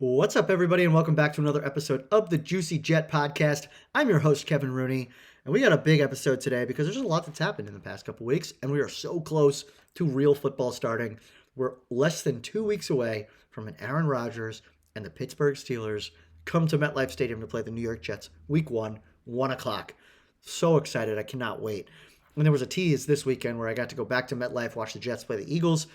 What's up, everybody, and welcome back to another episode of the Juicy Jet Podcast. I'm your host, Kevin Rooney, and we got a big episode today because there's a lot that's happened in the past couple weeks, and we are so close to real football starting. We're less than 2 weeks away from an Aaron Rodgers and the Pittsburgh Steelers come to MetLife Stadium to play the New York Jets Week 1, 1 o'clock. So excited. I cannot wait. And there was a tease this weekend where I got to go back to MetLife, watch the Jets play the Eagles.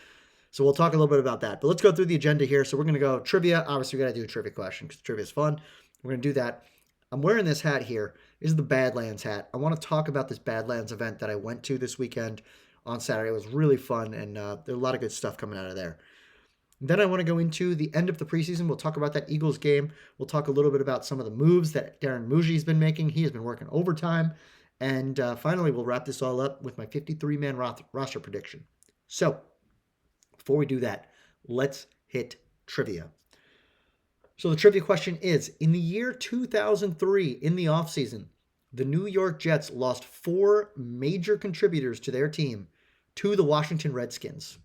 So we'll talk a little bit about that. But let's go through the agenda here. So we're going to go trivia. Obviously, we got to do a trivia question because trivia is fun. We're going to do that. I'm wearing this hat here. This is the Badlands hat. I want to talk about this Badlands event that I went to this weekend on Saturday. It was really fun, and there's a lot of good stuff coming out of there. Then I want to go into the end of the preseason. We'll talk about that Eagles game. We'll talk a little bit about some of the moves that Mougey's been making. He has been working overtime. And finally, we'll wrap this all up with my 53-man roster prediction. So before we do that, let's hit trivia. So the trivia question is, in the year 2003, in the offseason, the New York Jets lost 4 major contributors to their team to the Washington Redskins.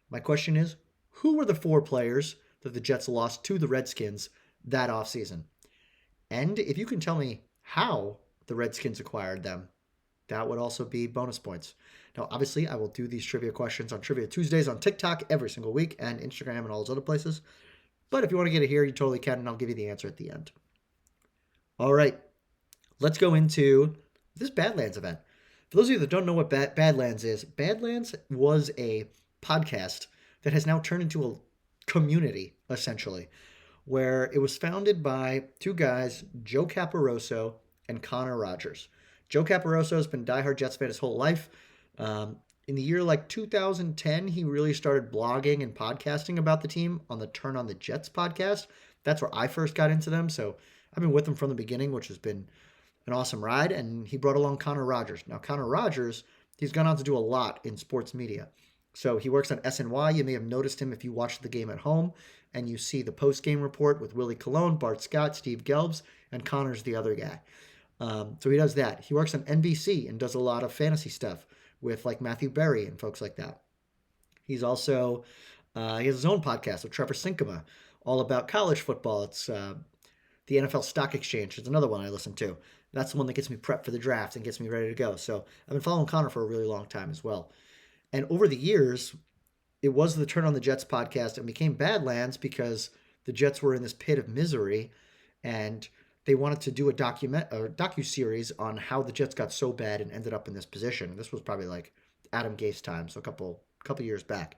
My question is, who were the 4 players that the Jets lost to the Redskins that offseason? And if you can tell me how the Redskins acquired them, that would also be bonus points. Now, obviously, I will do these trivia questions on Trivia Tuesdays on TikTok every single week and Instagram and all those other places. But if you want to get it here, you totally can, and I'll give you the answer at the end. All right, let's go into this Badlands event. For those of you that don't know what Badlands is, Badlands was a podcast that has now turned into a community, essentially, where it was founded by 2 guys, Joe Caporoso and Connor Rogers. Joe Caporoso has been a diehard Jets fan his whole life. In the year 2010, he really started blogging and podcasting about the team on the Turn on the Jets podcast. That's where I first got into them. So I've been with him from the beginning, which has been an awesome ride. And he brought along Connor Rogers. Now, Connor Rogers, he's gone on to do a lot in sports media. So he works on SNY. You may have noticed him if you watched the game at home and you see the post-game report with Willie Colon, Bart Scott, Steve Gelbs, and Connor's the other guy. So he does that. He works on NBC and does a lot of fantasy stuff with Matthew Berry and folks like that. He's also, he has his own podcast with Trevor Sinkema, all about college football. It's the NFL Stock Exchange. It's another one I listen to. That's the one that gets me prepped for the draft and gets me ready to go. So I've been following Connor for a really long time as well. And over the years, it was the Turn on the Jets podcast and became Badlands because the Jets were in this pit of misery and they wanted to do a docu-series on how the Jets got so bad and ended up in this position. This was probably Adam Gase time, so a couple years back.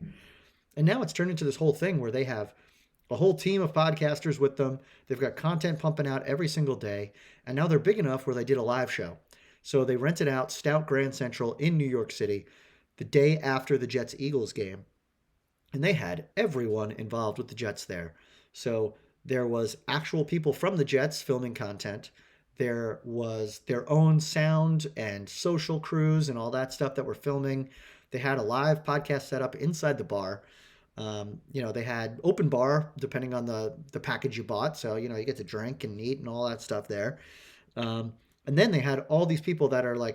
And now it's turned into this whole thing where they have a whole team of podcasters with them. They've got content pumping out every single day. And now they're big enough where they did a live show. So they rented out Stout Grand Central in New York City the day after the Jets-Eagles game. And they had everyone involved with the Jets there. So there was actual people from the Jets filming content. There was their own sound and social crews and all that stuff that were filming. They had a live podcast set up inside the bar. They had open bar depending on the package you bought. So, you get to drink and eat and all that stuff there. And then they had all these people that are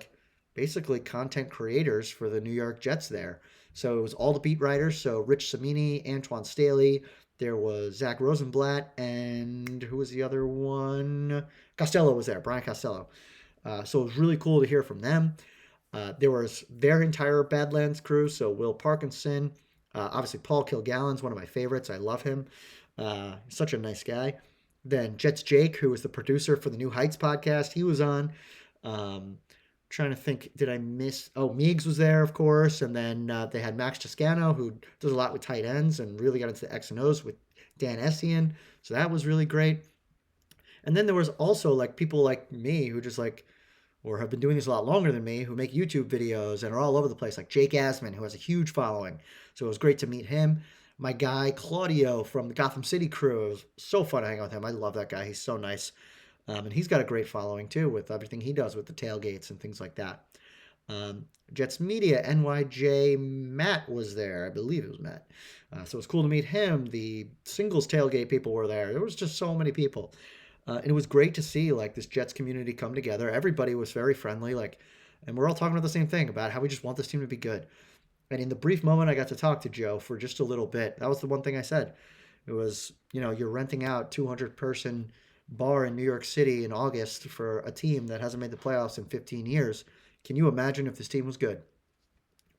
basically content creators for the New York Jets there. So it was all the beat writers. So Rich Cimini, Antoine Staley, there was Zach Rosenblatt, and who was the other one? Costello was there, Brian Costello. So it was really cool to hear from them. There was their entire Badlands crew, so Will Parkinson, obviously Paul Kilgallen's one of my favorites. I love him. He's such a nice guy. Then Jets Jake, who was the producer for the New Heights podcast, he was on. Trying to think, did I miss? Oh, Meigs was there, of course. And then they had Max Toscano, who does a lot with tight ends and really got into the X and O's with Dan Essien. So that was really great. And then there was also people like me who just or have been doing this a lot longer than me, who make YouTube videos and are all over the place, like Jake Asman, who has a huge following. So it was great to meet him. My guy, Claudio from the Gotham City crew. It was so fun to hang out with him. I love that guy. He's so nice. And he's got a great following, too, with everything he does with the tailgates and things like that. Jets Media, NYJ Matt was there. I believe it was Matt. So it was cool to meet him. The singles tailgate people were there. There was just so many people. And it was great to see, this Jets community come together. Everybody was very friendly, and we're all talking about the same thing, about how we just want this team to be good. And in the brief moment I got to talk to Joe for just a little bit, that was the one thing I said. It was, you're renting out 200-person bar in New York City in August for a team that hasn't made the playoffs in 15 years. Can you imagine if this team was good?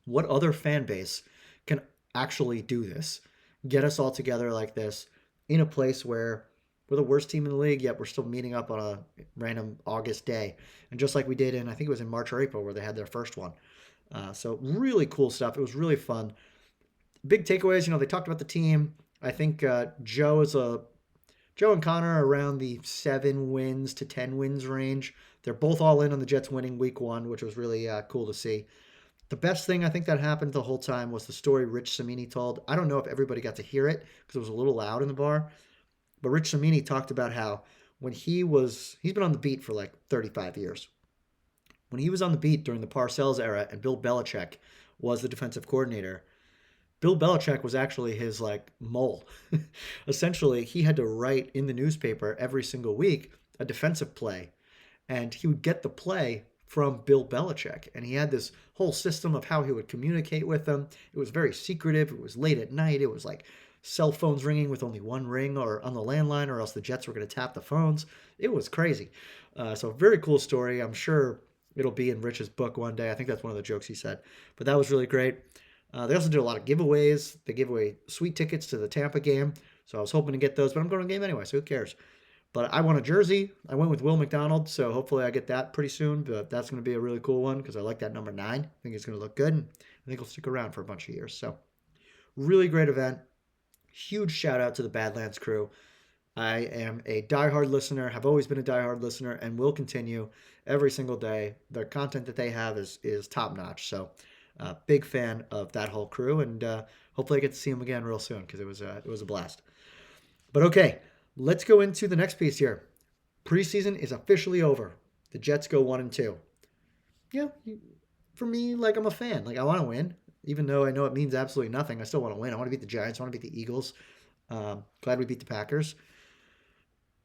What other fan base can actually do this? Get us all together like this in a place where we're the worst team in the league, yet we're still meeting up on a random August day. And just like we did in, I think it was in March or April, where they had their first one. So really cool stuff. It was really fun. Big takeaways, they talked about the team. I think Joe and Connor are around the 7 wins to 10 wins range. They're both all in on the Jets winning week one, which was really cool to see. The best thing I think that happened the whole time was the story Rich Cimini told. I don't know if everybody got to hear it because it was a little loud in the bar, but Rich Cimini talked about how when he's been on the beat for like 35 years. When he was on the beat during the Parcells era and Bill Belichick was the defensive coordinator, Bill Belichick was actually his like mole. Essentially, he had to write in the newspaper every single week a defensive play, and he would get the play from Bill Belichick. And he had this whole system of how he would communicate with them. It was very secretive. It was late at night. It was like cell phones ringing with only one ring or on the landline, or else the Jets were going to tap the phones. It was crazy. So very cool story. I'm sure it'll be in Rich's book one day. I think that's one of the jokes he said. But that was really great. They also did a lot of giveaways. They gave away sweet tickets to the Tampa game. So I was hoping to get those, but I'm going to the game anyway, so who cares? But I want a jersey. I went with Will McDonald, so hopefully I get that pretty soon. But that's going to be a really cool one because I like that number 9. I think it's going to look good. And I think it'll stick around for a bunch of years. So really great event. Huge shout out to the Badlands crew. I am a diehard listener, have always been a diehard listener, and will continue every single day. The content that they have is top notch. So big fan of that whole crew, and hopefully I get to see them again real soon because it was a blast. But okay, let's go into the next piece here. Preseason is officially over. The Jets go 1-2. Yeah, for me, like I'm a fan. Like I want to win, even though I know it means absolutely nothing. I still want to win. I want to beat the Giants. I want to beat the Eagles. Glad we beat the Packers.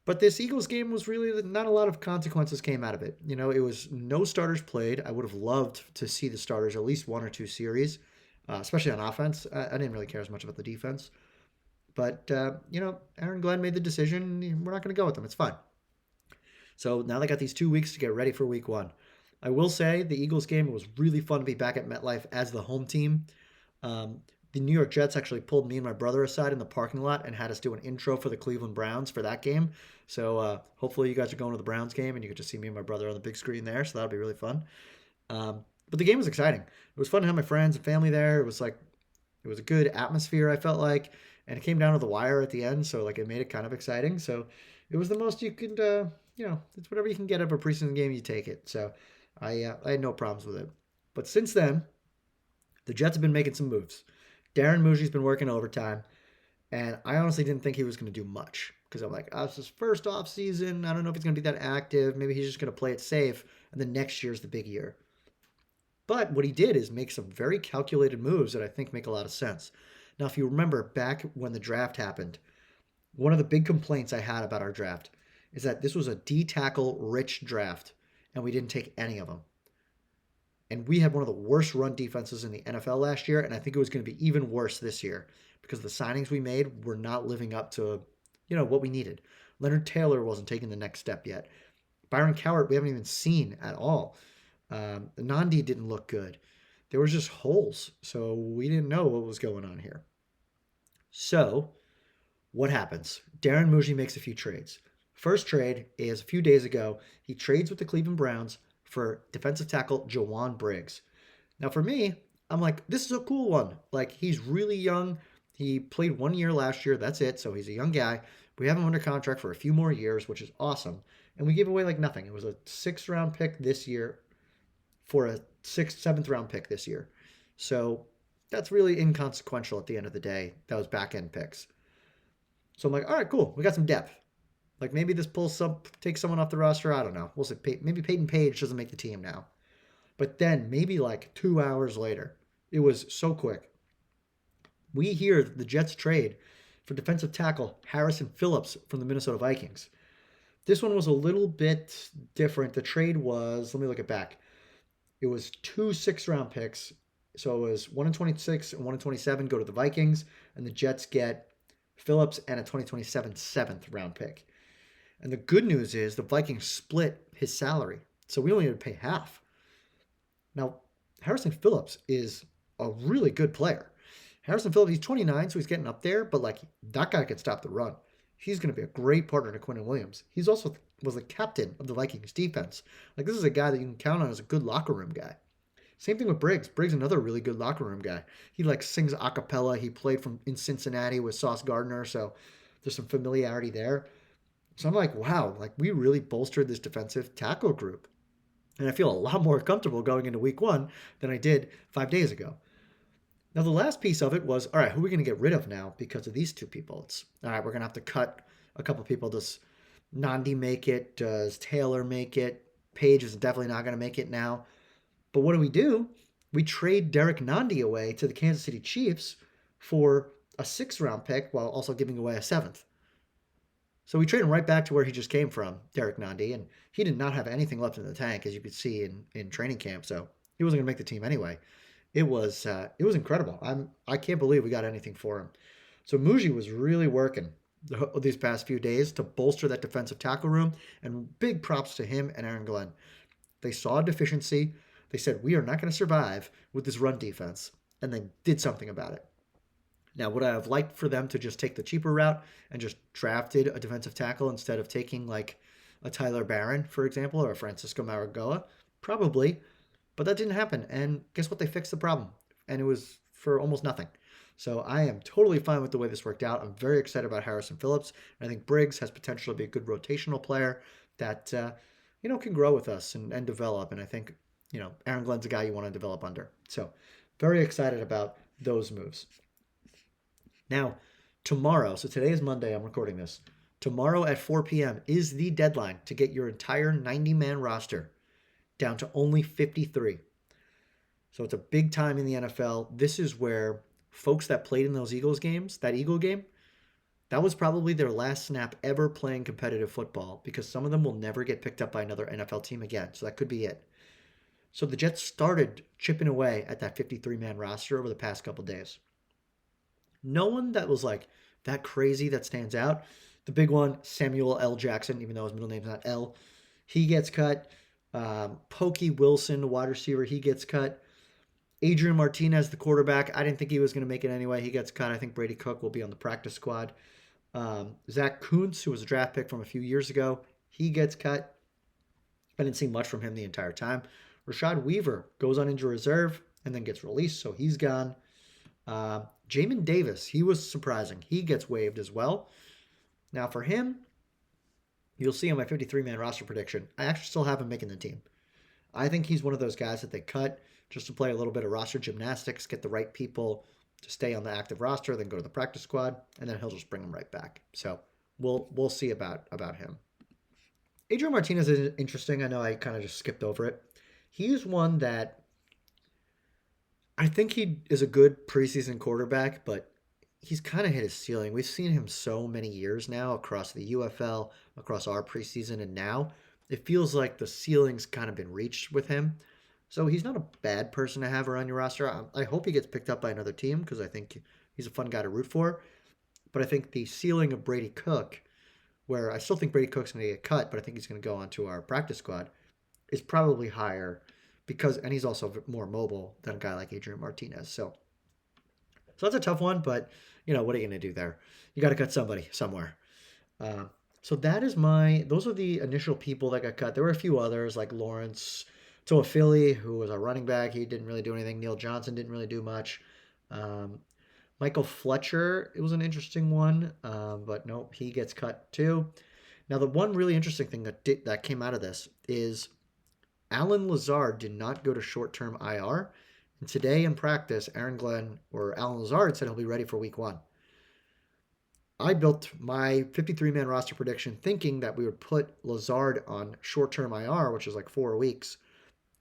But this Eagles game was really not a lot of consequences came out of it. It was no starters played. I would have loved to see the starters at least 1 or 2 series, especially on offense. I didn't really care as much about the defense. But, Aaron Glenn made the decision. We're not going to go with them. It's fine. So now they got these 2 weeks to get ready for week 1. I will say the Eagles game, it was really fun to be back at MetLife as the home team. The New York Jets actually pulled me and my brother aside in the parking lot and had us do an intro for the Cleveland Browns for that game. So hopefully you guys are going to the Browns game and you get to see me and my brother on the big screen there. So that'll be really fun. But the game was exciting. It was fun to have my friends and family there. It was a good atmosphere, I felt like. And it came down to the wire at the end. So it made it kind of exciting. So it was the most you could, it's whatever you can get out of a preseason game, you take it. So I had no problems with it. But since then, the Jets have been making some moves. Darren Mougey's been working overtime, and I honestly didn't think he was going to do much because I'm like, it's his first off season. I don't know if he's going to be that active. Maybe he's just going to play it safe, and then next year's the big year. But what he did is make some very calculated moves that I think make a lot of sense. Now, if you remember back when the draft happened, one of the big complaints I had about our draft is that this was a D-tackle rich draft, and we didn't take any of them. And we had one of the worst run defenses in the NFL last year, and I think it was going to be even worse this year because the signings we made were not living up to, what we needed. Leonard Taylor wasn't taking the next step yet. Byron Cowart, we haven't even seen at all. Nandi didn't look good. There was just holes, so we didn't know what was going on here. So, what happens? Darren Mougey makes a few trades. First trade is a few days ago. He trades with the Cleveland Browns for defensive tackle Jawan Briggs. Now for me, I'm like, this is a cool one. Like he's really young. He played 1 year last year. That's it. So he's a young guy. We have him under contract for a few more years, which is awesome. And we gave away like nothing. It was a 6th round pick this year for a 7th round pick this year. So that's really inconsequential at the end of the day. That was back end picks. So I'm like, all right, cool. We got some depth. Like maybe this takes someone off the roster. I don't know. We'll see. Maybe Peyton Page doesn't make the team now. But then maybe like 2 hours later, it was so quick. We hear the Jets trade for defensive tackle Harrison Phillips from the Minnesota Vikings. This one was a little bit different. The trade was, let me look it back. It was 2 6th round picks. So it was 1 in 26 and 1 in 27 go to the Vikings, and the Jets get Phillips, and a 2027 seventh round pick. And the good news is the Vikings split his salary. So we only had to pay half. Now, Harrison Phillips is a really good player. Harrison Phillips, he's 29, so he's getting up there, but like that guy can stop the run. He's going to be a great partner to Quinnen Williams. He's also was the captain of the Vikings defense. Like this is a guy that you can count on as a good locker room guy. Same thing with Briggs. Briggs, another really good locker room guy. He like sings a cappella. He played from in Cincinnati with Sauce Gardner, so there's some familiarity there. So I'm like, wow, like we really bolstered this defensive tackle group. And I feel a lot more comfortable going into week 1 than I did 5 days ago. Now, the last piece of it was, all right, who are we going to get rid of now because of these two people? It's, all right, we're going to have to cut a couple people. Does Nandi make it? Does Taylor make it? Page is definitely not going to make it now. But what do? We trade Derek Nandi away to the Kansas City Chiefs for a 6th round pick while also giving away a 7th. So we trade him right back to where he just came from, Derek Nandi, and he did not have anything left in the tank, as you could see in training camp. So he wasn't going to make the team anyway. It was incredible. I can't believe we got anything for him. So Mougey was really working these past few days to bolster that defensive tackle room, and big props to him and Aaron Glenn. They saw a deficiency. They said, we are not going to survive with this run defense, and they did something about it. Now, would I have liked for them to just take the cheaper route and just drafted a defensive tackle instead of taking like a Tyler Barron, for example, or a Francisco Maragoa? Probably, but that didn't happen. And guess what? They fixed the problem, and it was for almost nothing. So I am totally fine with the way this worked out. I'm very excited about Harrison Phillips. I think Briggs has potential to be a good rotational player that can grow with us and develop. And I think Aaron Glenn's a guy you want to develop under. So very excited about those moves. Now, tomorrow, so today is Monday, I'm recording this. Tomorrow at 4 p.m. is the deadline to get your entire 90-man roster down to only 53. So it's a big time in the NFL. This is where folks that played in those Eagles games, that Eagle game, that was probably their last snap ever playing competitive football because some of them will never get picked up by another NFL team again. So that could be it. So the Jets started chipping away at that 53-man roster over the past couple days. No one that was like that crazy that stands out. The big one, Samuel L. Jackson, even though his middle name's not L, he gets cut. Pokey Wilson, the wide receiver, he gets cut. Adrian Martinez, the quarterback, I didn't think he was going to make it anyway. He gets cut. I think Brady Cook will be on the practice squad. Zach Kuntz, who was a draft pick from a few years ago, he gets cut. I didn't see much from him the entire time. Rashad Weaver goes on injury reserve and then gets released, so he's gone. Jamin Davis, he was surprising. He gets waived as well. Now for him, you'll see on my 53-man roster prediction, I actually still have him making the team. I think he's one of those guys that they cut just to play a little bit of roster gymnastics, get the right people to stay on the active roster, then go to the practice squad, and then he'll just bring them right back. So we'll see about him. Adrian Martinez is interesting. I know I kind of just skipped over it. He's one that I think he is a good preseason quarterback, but he's kind of hit his ceiling. We've seen him so many years now across the UFL, across our preseason, and now it feels like the ceiling's kind of been reached with him. So he's not a bad person to have around your roster. I hope he gets picked up by another team because I think he's a fun guy to root for. But I think the ceiling of Brady Cook, where I still think Brady Cook's going to get cut, but I think he's going to go onto our practice squad, is probably higher and he's also more mobile than a guy like Adrian Martinez. So that's a tough one, but what are you going to do there? You got to cut somebody somewhere. So those are the initial people that got cut. There were a few others like Lawrence Toafili, who was a running back. He didn't really do anything. Neil Johnson didn't really do much. Michael Fletcher, it was an interesting one, but nope, he gets cut too. Now, the one really interesting thing that came out of this is Alan Lazard did not go to short-term IR. And today in practice, Alan Lazard said he'll be ready for week 1. I built my 53-man roster prediction thinking that we would put Lazard on short-term IR, which is like 4 weeks,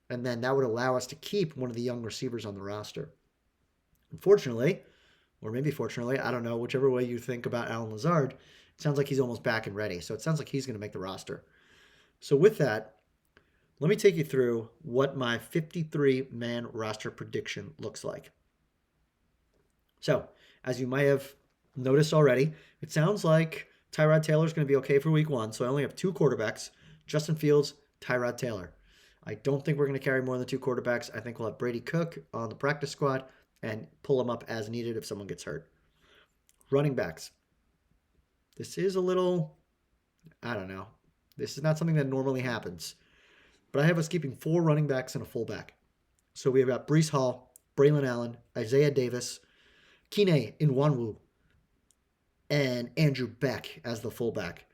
and then that would allow us to keep one of the young receivers on the roster. Unfortunately, or maybe fortunately, I don't know, whichever way you think about Alan Lazard, it sounds like he's almost back and ready. So it sounds like he's going to make the roster. So with that, let me take you through what my 53-man roster prediction looks like. So, as you might have Notice already, it sounds like Tyrod Taylor's going to be okay for week 1, so I only have 2 quarterbacks, Justin Fields, Tyrod Taylor. I don't think we're going to carry more than 2 quarterbacks. I think we'll have Brady Cook on the practice squad and pull him up as needed if someone gets hurt. Running backs. This is a little, I don't know. This is not something that normally happens. But I have us keeping 4 running backs and a fullback. So we've got Breece Hall, Braylon Allen, Isaiah Davis, Kene Inwanwu, and Andrew Beck as the fullback.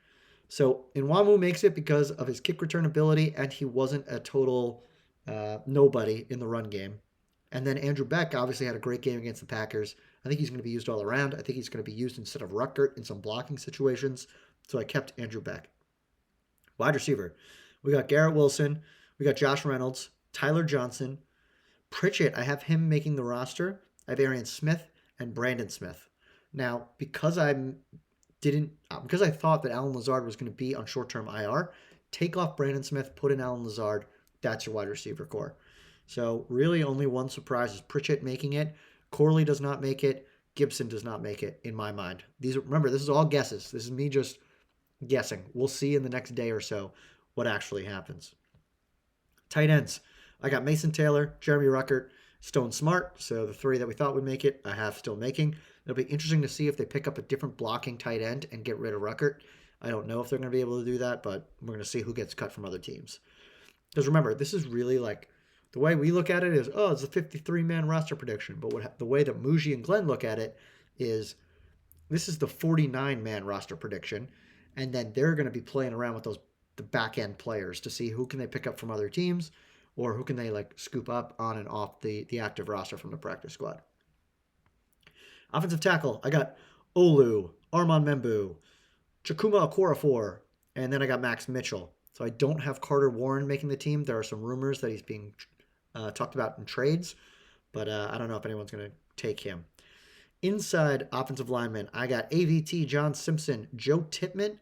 So Inwanwu makes it because of his kick return ability, and he wasn't a total nobody in the run game. And then Andrew Beck obviously had a great game against the Packers. I think he's going to be used all around. I think he's going to be used instead of Ruckert in some blocking situations. So I kept Andrew Beck. Wide receiver. We got Garrett Wilson. We got Josh Reynolds, Tyler Johnson. Pritchett, I have him making the roster. I have Arian Smith and Brandon Smith. Now, because I thought that Alan Lazard was going to be on short-term IR, take off Brandon Smith, put in Alan Lazard. That's your wide receiver core. So really only one surprise is Pritchett making it. Corley does not make it. Gibson does not make it in my mind. Remember, this is all guesses. This is me just guessing. We'll see in the next day or so what actually happens. Tight ends. I got Mason Taylor, Jeremy Ruckert, Stone Smart. So the 3 that we thought would make it, I have still making. It'll be interesting to see if they pick up a different blocking tight end and get rid of Ruckert. I don't know if they're going to be able to do that, but we're going to see who gets cut from other teams. Because remember, this is really like, the way we look at it is, it's a 53-man roster prediction. But the way that Mougey and Glenn look at it is, this is the 49-man roster prediction, and then they're going to be playing around with the back-end players to see who can they pick up from other teams, or who can they scoop up on and off the active roster from the practice squad. Offensive tackle, I got Olu, Armand Membu, Chakuma Okorafor, and then I got Max Mitchell. So I don't have Carter Warren making the team. There are some rumors that he's being talked about in trades, but I don't know if anyone's going to take him. Inside offensive linemen, I got AVT, John Simpson, Joe Tippmann,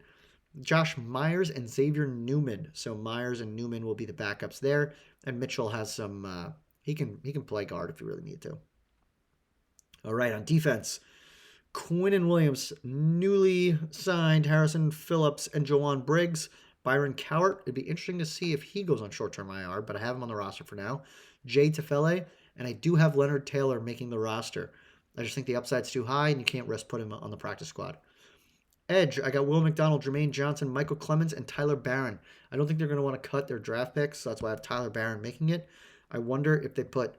Josh Myers, and Xavier Newman. So Myers and Newman will be the backups there, and Mitchell has some. He can play guard if you really need to. All right, on defense, Quinnen Williams, newly signed Harrison Phillips and Jawan Briggs. Byron Cowart, it'd be interesting to see if he goes on short-term IR, but I have him on the roster for now. Jay Tefele, and I do have Leonard Taylor making the roster. I just think the upside's too high, and you can't risk putting him on the practice squad. Edge, I got Will McDonald, Jermaine Johnson, Michael Clemens, and Tyler Barron. I don't think they're going to want to cut their draft picks, so that's why I have Tyler Barron making it. I wonder if they put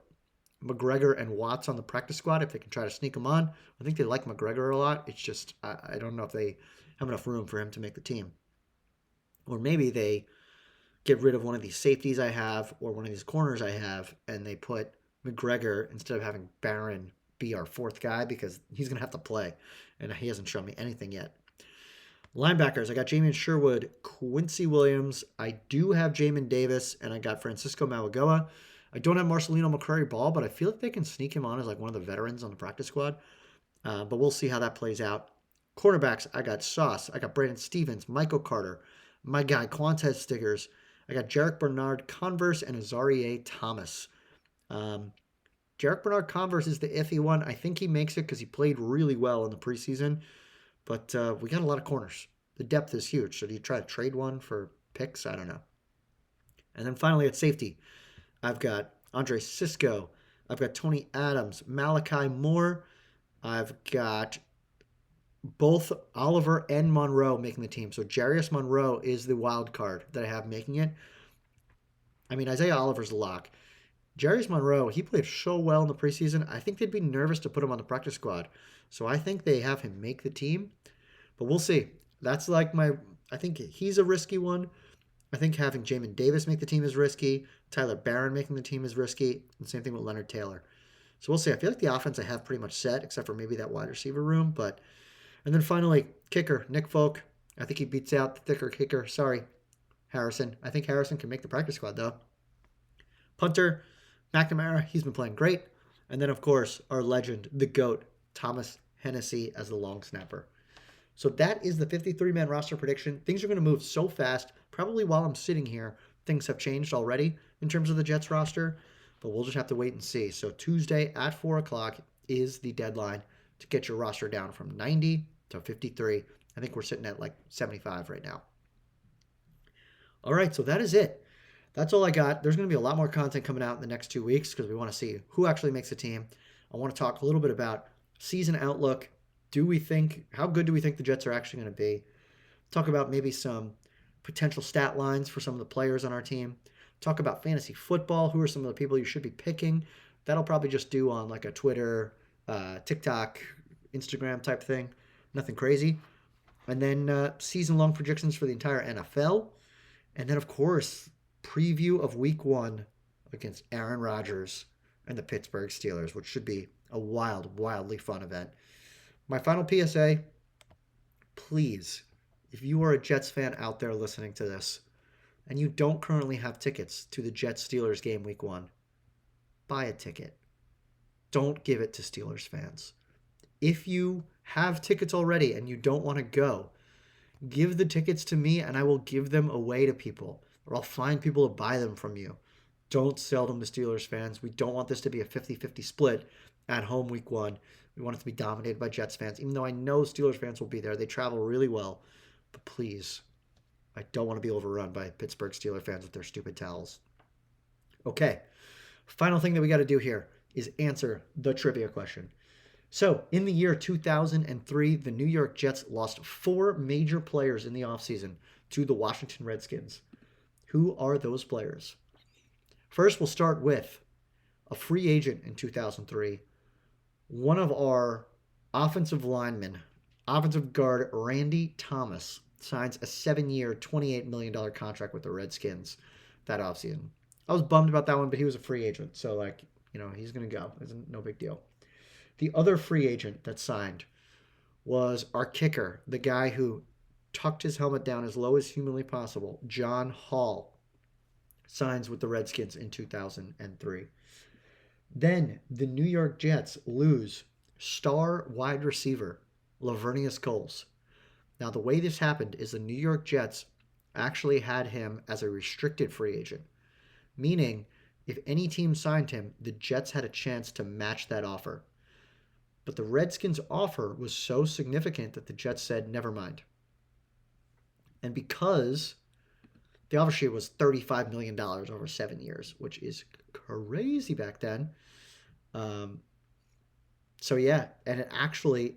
McGregor and Watts on the practice squad, if they can try to sneak them on. I think they like McGregor a lot. It's just, I don't know if they have enough room for him to make the team. Or maybe they get rid of one of these safeties I have or one of these corners I have, and they put McGregor instead of having Barron be our 4th guy, because he's going to have to play, and he hasn't shown me anything yet. Linebackers, I got Jamian Sherwood, Quincy Williams. I do have Jamin Davis, and I got Francisco Mauigoa. I don't have Marcelino McCrary-Ball, but I feel like they can sneak him on as one of the veterans on the practice squad. But we'll see how that plays out. Cornerbacks, I got Sauce. I got Brandon Stevens, Michael Carter, my guy Quantez Stickers. I got Jarek Bernard Converse and Azarie Thomas. Jarek Bernard Converse is the iffy one. I think he makes it because he played really well in the preseason. But we got a lot of corners. The depth is huge. So do you try to trade one for picks? I don't know. And then finally at safety, I've got Andre Sisco. I've got Tony Adams, Malachi Moore. I've got both Oliver and Monroe making the team. So Jarius Monroe is the wild card that I have making it. I mean, Isaiah Oliver's the lock. Jarius Monroe, he played so well in the preseason. I think they'd be nervous to put him on the practice squad. So I think they have him make the team. But we'll see. That's I think he's a risky one. I think having Jamin Davis make the team is risky. Tyler Barron making the team is risky. And same thing with Leonard Taylor. So we'll see. I feel like the offense I have pretty much set, except for maybe that wide receiver room. And then finally, kicker, Nick Folk. I think he beats out the thicker kicker. Sorry, Harrison. I think Harrison can make the practice squad, though. Punter, McNamara, he's been playing great. And then, of course, our legend, the GOAT, Thomas Hennessy as the long snapper. So that is the 53-man roster prediction. Things are going to move so fast. Probably while I'm sitting here, things have changed already in terms of the Jets roster. But we'll just have to wait and see. So Tuesday at 4 o'clock is the deadline to get your roster down from 90 to 53. I think we're sitting at like 75 right now. All right, so that is it. That's all I got. There's going to be a lot more content coming out in the next 2 weeks because we want to see who actually makes the team. I want to talk a little bit about season outlook. How good do we think the Jets are actually going to be? Talk about maybe some potential stat lines for some of the players on our team. Talk about fantasy football. Who are some of the people you should be picking? That'll probably just do on like a Twitter, TikTok, Instagram type thing. Nothing crazy. And then season-long projections for the entire NFL. And then, of course, preview of Week 1 against Aaron Rodgers and the Pittsburgh Steelers, which should be a wildly fun event. My final PSA, please, if you are a Jets fan out there listening to this and you don't currently have tickets to the Jets-Steelers game Week 1, buy a ticket. Don't give it to Steelers fans. If you have tickets already and you don't want to go, give the tickets to me and I will give them away to people, or I'll find people to buy them from you. Don't sell them to Steelers fans. We don't want this to be a 50-50 split at home Week 1. We want it to be dominated by Jets fans, even though I know Steelers fans will be there. They travel really well. But please, I don't want to be overrun by Pittsburgh Steelers fans with their stupid towels. Okay, final thing that we got to do here is answer the trivia question. So, in the year 2003, the New York Jets lost 4 major players in the offseason to the Washington Redskins. Who are those players? First, we'll start with a free agent in 2003. One of our offensive linemen, offensive guard Randy Thomas, signs a 7-year, $28 million contract with the Redskins that offseason. I was bummed about that one, but he was a free agent. So, he's going to go. It's no big deal. The other free agent that signed was our kicker, the guy who tucked his helmet down as low as humanly possible, John Hall, signs with the Redskins in 2003. Then the New York Jets lose star wide receiver Lavernius Coles. Now, the way this happened is the New York Jets actually had him as a restricted free agent, meaning if any team signed him, the Jets had a chance to match that offer. But the Redskins' offer was so significant that the Jets said, never mind. And because the offer sheet was $35 million over 7 years, which is crazy back then. And it actually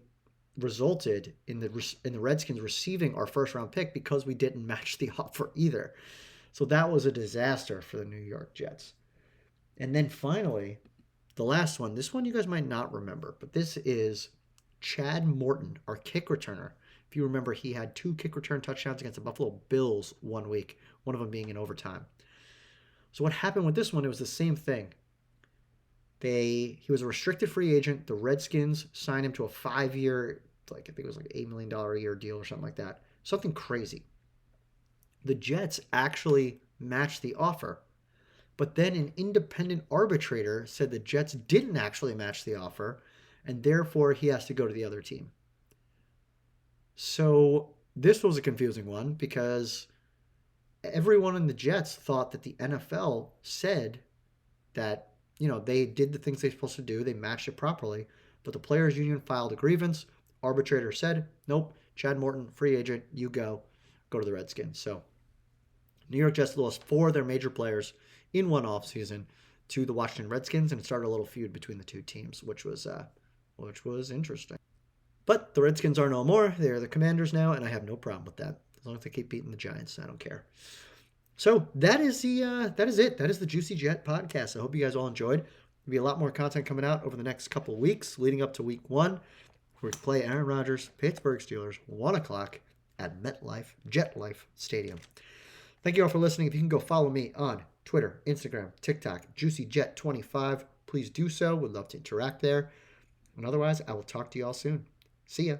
resulted in the Redskins receiving our first-round pick because we didn't match the offer either. So that was a disaster for the New York Jets. And then finally, the last one, this one you guys might not remember, but this is Chad Morton, our kick returner. If you remember, he had 2 kick return touchdowns against the Buffalo Bills one week, one of them being in overtime. So what happened with this one, it was the same thing. He was a restricted free agent. The Redskins signed him to a 5-year, I think it was like $8 million a year deal or something like that. Something crazy. The Jets actually matched the offer. But then an independent arbitrator said the Jets didn't actually match the offer, and therefore he has to go to the other team. So this was a confusing one because everyone in the Jets thought that the NFL said that, they did the things they're supposed to do. They matched it properly. But the players' union filed a grievance. Arbitrator said, nope, Chad Morton, free agent, you go to the Redskins. So New York Jets lost 4 of their major players in one offseason to the Washington Redskins, and it started a little feud between the two teams, which was interesting. But the Redskins are no more. They're the Commanders now, and I have no problem with that. As long as they keep beating the Giants, I don't care. So that is it. That is the Juicy Jet podcast. I hope you guys all enjoyed. There'll be a lot more content coming out over the next couple weeks leading up to Week 1, where we play Aaron Rodgers, Pittsburgh Steelers, 1 o'clock at JetLife Stadium. Thank you all for listening. If you can go follow me on Twitter, Instagram, TikTok, JuicyJet25, please do so. Would love to interact there. And otherwise, I will talk to you all soon. See ya.